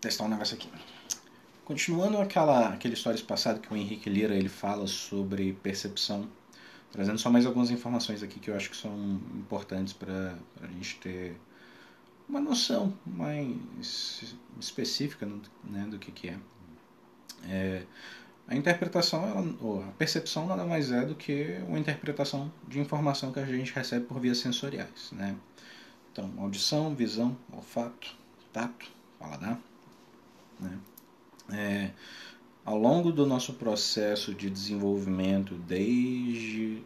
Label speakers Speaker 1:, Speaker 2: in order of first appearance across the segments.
Speaker 1: testar um negócio aqui. Continuando aquele stories passado que o Henrique Lira ele fala sobre percepção, trazendo só mais algumas informações aqui que eu acho que são importantes para a gente ter uma noção mais específica, né, do que é. A interpretação, ou a percepção nada mais é do que uma interpretação de informação que a gente recebe por vias sensoriais, né? Então, audição, visão, olfato, tato, paladar, né? Ao longo do nosso processo de desenvolvimento, desde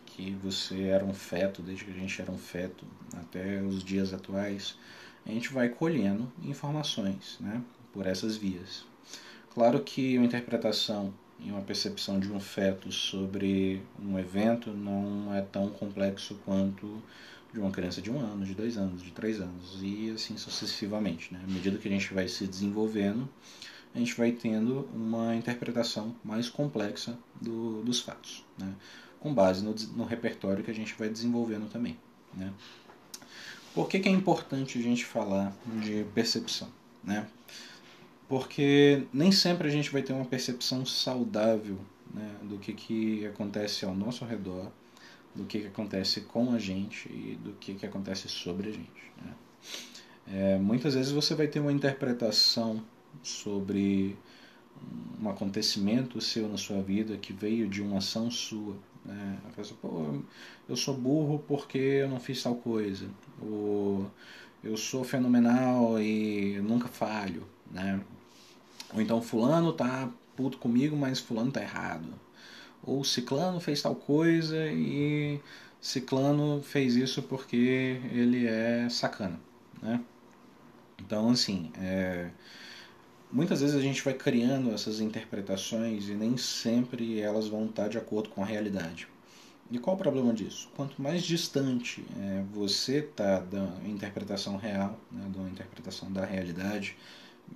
Speaker 1: que você era um feto, desde que a gente era um feto até os dias atuais, a gente vai colhendo informações, né, por essas vias. Claro que uma interpretação e uma percepção de um feto sobre um evento não é tão complexo quanto de uma criança de 1 ano, de 2 anos, de 3 anos e assim sucessivamente. Né? À medida que a gente vai se desenvolvendo, a gente vai tendo uma interpretação mais complexa dos fatos, né? Com base no repertório que a gente vai desenvolvendo também. Né? Por que é importante a gente falar de percepção? Né? Porque nem sempre a gente vai ter uma percepção saudável, né, do que acontece ao nosso redor, do que acontece com a gente e do que acontece sobre a gente. Né? Muitas vezes você vai ter uma interpretação sobre um acontecimento seu na sua vida que veio de uma ação sua. Né? A pessoa, pô, eu sou burro porque eu não fiz tal coisa. Ou eu sou fenomenal e nunca falho. Né? Ou então fulano tá puto comigo, mas fulano tá errado. Ou ciclano fez tal coisa e ciclano fez isso porque ele é sacana. Né? Então, assim, muitas vezes a gente vai criando essas interpretações e nem sempre elas vão estar de acordo com a realidade. E qual o problema disso? Quanto mais distante você está da interpretação real, né, da interpretação da realidade,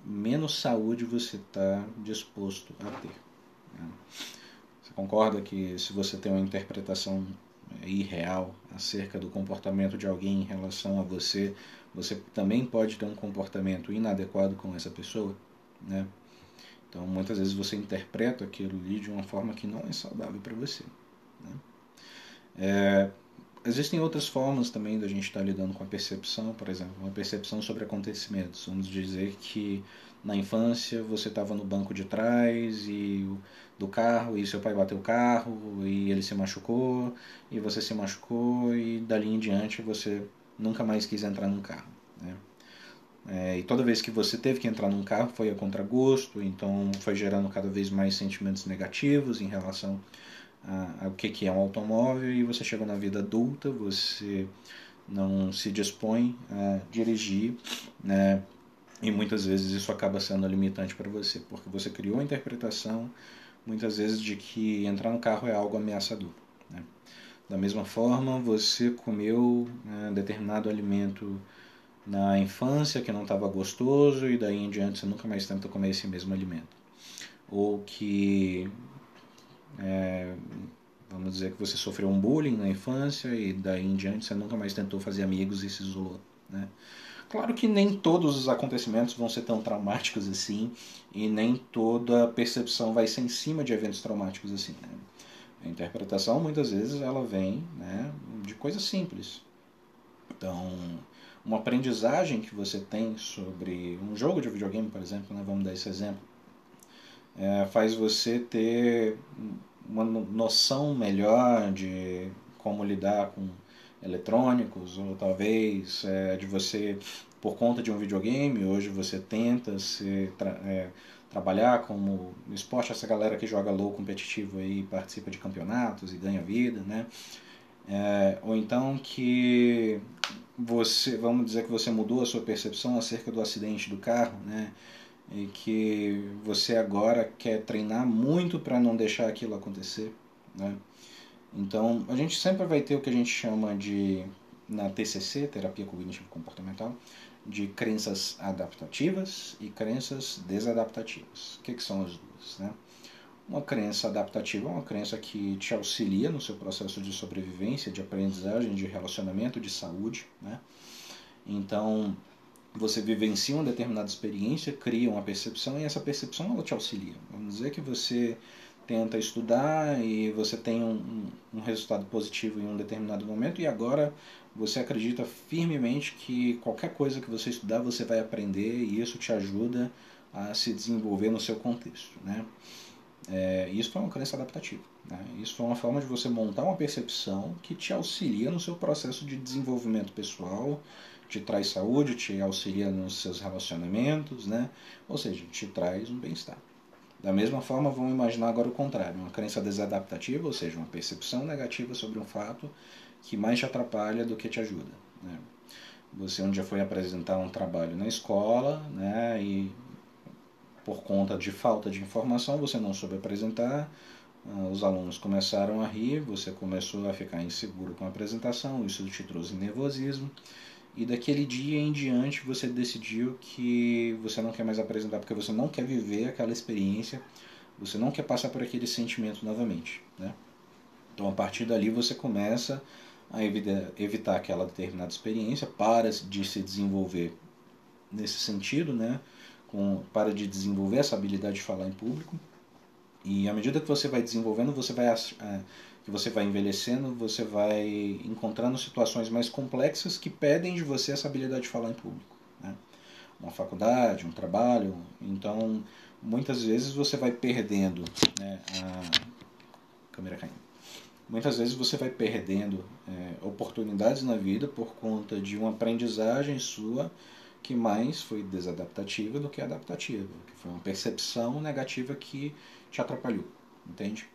Speaker 1: menos saúde você está disposto a ter. Né? Você concorda que se você tem uma interpretação irreal acerca do comportamento de alguém em relação a você, você também pode ter um comportamento inadequado com essa pessoa? Né? Então, muitas vezes você interpreta aquilo ali de uma forma que não é saudável para você. Né? Existem outras formas também da gente estar lidando com a percepção, por exemplo, uma percepção sobre acontecimentos. Vamos dizer que na infância você estava no banco de trás do carro e seu pai bateu o carro e ele se machucou e você se machucou e dali em diante você nunca mais quis entrar num carro. Né? E toda vez que você teve que entrar num carro foi a contragosto, então foi gerando cada vez mais sentimentos negativos em relação ao que é um automóvel, e você chega na vida adulta, você não se dispõe a dirigir, né? E muitas vezes isso acaba sendo limitante para você, porque você criou a interpretação, muitas vezes, de que entrar no carro é algo ameaçador. Né? Da mesma forma, você comeu determinado alimento na infância que não estava gostoso e daí em diante você nunca mais tenta comer esse mesmo alimento. Ou que, vamos dizer que você sofreu um bullying na infância e daí em diante você nunca mais tentou fazer amigos e se isolou. Né? Claro que nem todos os acontecimentos vão ser tão traumáticos assim e nem toda percepção vai ser em cima de eventos traumáticos assim. Né? A interpretação muitas vezes ela vem, né, de coisas simples. Então, uma aprendizagem que você tem sobre um jogo de videogame, por exemplo, né, vamos dar esse exemplo, faz você ter uma noção melhor de como lidar com eletrônicos, ou talvez de você, por conta de um videogame, hoje você tenta trabalhar como esporte, essa galera que joga low competitivo aí participa de campeonatos e ganha vida, né? Ou então que você, vamos dizer que você mudou a sua percepção acerca do acidente do carro, né? E que você agora quer treinar muito para não deixar aquilo acontecer, né? Então, a gente sempre vai ter o que a gente chama de, na TCC, Terapia Cognitivo Comportamental, de crenças adaptativas e crenças desadaptativas. O que são as duas, né? Uma crença adaptativa é uma crença que te auxilia no seu processo de sobrevivência, de aprendizagem, de relacionamento, de saúde, né? Então, você vivencia uma determinada experiência, cria uma percepção e essa percepção ela te auxilia. Vamos dizer que você tenta estudar e você tem um resultado positivo em um determinado momento e agora você acredita firmemente que qualquer coisa que você estudar você vai aprender e isso te ajuda a se desenvolver no seu contexto, né? Isso é uma crença adaptativa, né? Isso é uma forma de você montar uma percepção que te auxilia no seu processo de desenvolvimento pessoal, te traz saúde, te auxilia nos seus relacionamentos, né? Ou seja, te traz um bem-estar. Da mesma forma, vamos imaginar agora o contrário, uma crença desadaptativa, ou seja, uma percepção negativa sobre um fato que mais te atrapalha do que te ajuda, né? Você um dia foi apresentar um trabalho na escola, né, e por conta de falta de informação você não soube apresentar, os alunos começaram a rir, você começou a ficar inseguro com a apresentação, isso te trouxe nervosismo, e daquele dia em diante você decidiu que você não quer mais apresentar porque você não quer viver aquela experiência, você não quer passar por aquele sentimento novamente, né? Então a partir dali você começa a evitar aquela determinada experiência, para de se desenvolver nesse sentido, né? Para de desenvolver essa habilidade de falar em público. E à medida que você vai desenvolvendo, que você vai envelhecendo, você vai encontrando situações mais complexas que pedem de você essa habilidade de falar em público, né? Uma faculdade, um trabalho. Então, muitas vezes você vai perdendo, né, a câmera caindo. Muitas vezes você vai perdendo oportunidades na vida por conta de uma aprendizagem sua que mais foi desadaptativa do que adaptativa, que foi uma percepção negativa que te atrapalhou, entende?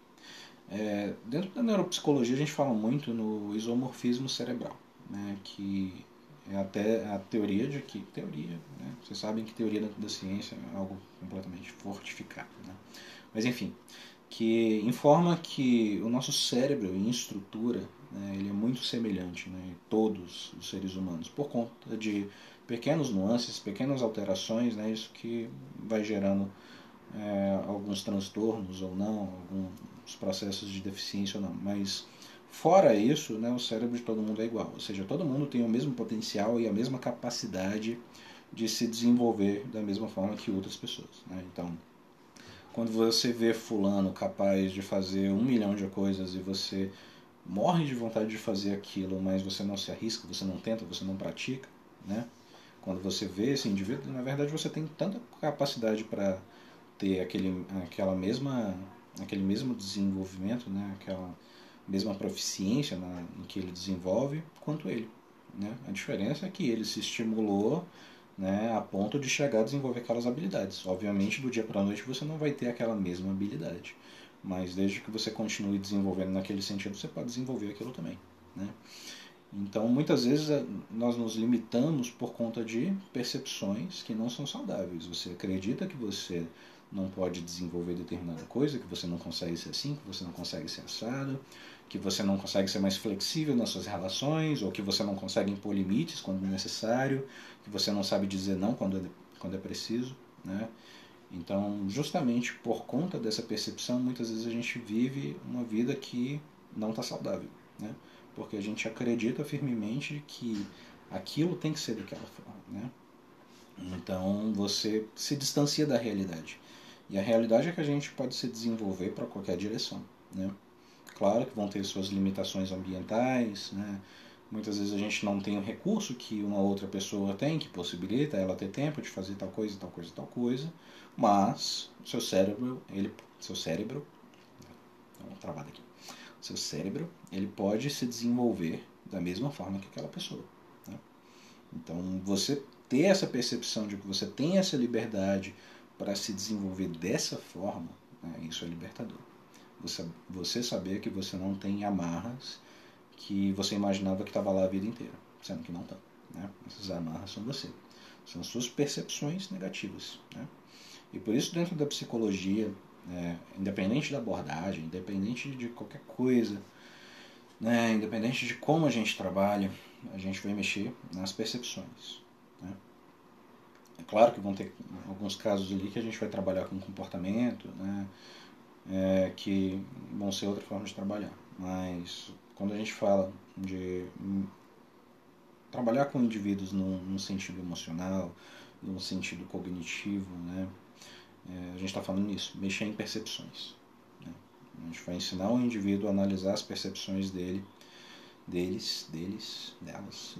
Speaker 1: Dentro da neuropsicologia a gente fala muito no isomorfismo cerebral, né, que é até a teoria de que né, vocês sabem que teoria dentro da ciência é algo completamente fortificado, né? Mas enfim, que informa que o nosso cérebro em estrutura, né, ele é muito semelhante, né, em todos os seres humanos, por conta de pequenos nuances, pequenas alterações, né, isso que vai gerando alguns transtornos ou não, alguns processos de deficiência ou não. Mas fora isso, né, o cérebro de todo mundo é igual, ou seja, todo mundo tem o mesmo potencial e a mesma capacidade de se desenvolver da mesma forma que outras pessoas, né? Então, quando você vê fulano capaz de fazer 1 milhão de coisas e você morre de vontade de fazer aquilo, mas você não se arrisca, você não tenta, você não pratica, né? Quando você vê esse indivíduo, na verdade você tem tanta capacidade para ter aquele mesmo desenvolvimento, né? Aquela mesma proficiência no que ele desenvolve, quanto ele, né? A diferença é que ele se estimulou, né, a ponto de chegar a desenvolver aquelas habilidades. Obviamente, do dia para a noite você não vai ter aquela mesma habilidade, mas desde que você continue desenvolvendo naquele sentido, você pode desenvolver aquilo também, né? Então, muitas vezes nós nos limitamos por conta de percepções que não são saudáveis. Você acredita que você não pode desenvolver determinada coisa, que você não consegue ser assim, que você não consegue ser assado, que você não consegue ser mais flexível nas suas relações, ou que você não consegue impor limites quando necessário, que você não sabe dizer não quando é preciso, né? Então, justamente por conta dessa percepção, muitas vezes a gente vive uma vida que não está saudável, né? Porque a gente acredita firmemente que aquilo tem que ser daquela forma, né? Então, você se distancia da realidade. E a realidade é que a gente pode se desenvolver para qualquer direção, né? Claro que vão ter suas limitações ambientais, né? Muitas vezes a gente não tem o recurso que uma outra pessoa tem, que possibilita ela ter tempo de fazer tal coisa, tal coisa, tal coisa, mas seu cérebro, dá uma travada aqui, seu cérebro, ele pode se desenvolver da mesma forma que aquela pessoa, né? Então, você ter essa percepção de que você tem essa liberdade para se desenvolver dessa forma, né, isso é libertador. Você saber que você não tem amarras que você imaginava que estava lá a vida inteira, sendo que não estão, né? Essas amarras são você. São suas percepções negativas, né? E por isso, dentro da psicologia, independente da abordagem, independente de qualquer coisa, né, independente de como a gente trabalha, a gente vai mexer nas percepções, né? É claro que vão ter alguns casos ali que a gente vai trabalhar com comportamento, né, que vão ser outra forma de trabalhar. Mas quando a gente fala de trabalhar com indivíduos num sentido emocional, num sentido cognitivo, né? A gente está falando nisso, mexer em percepções. Né? A gente vai ensinar o indivíduo a analisar as percepções delas,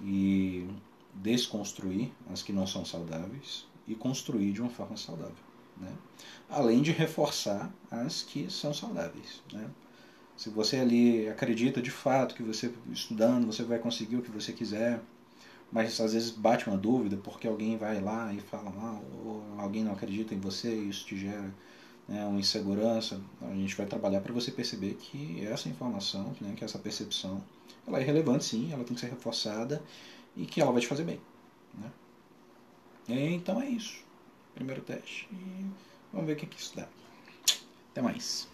Speaker 1: e desconstruir as que não são saudáveis e construir de uma forma saudável. Né? Além de reforçar as que são saudáveis. Né? Se você ali acredita de fato que você estudando você vai conseguir o que você quiser, mas às vezes bate uma dúvida porque alguém vai lá e fala mal, ou alguém não acredita em você e isso te gera, né, uma insegurança, a gente vai trabalhar para você perceber que essa informação, né, que essa percepção, ela é relevante sim, ela tem que ser reforçada e que ela vai te fazer bem. Né? Então é isso. Primeiro teste. E vamos ver o que isso dá. Até mais.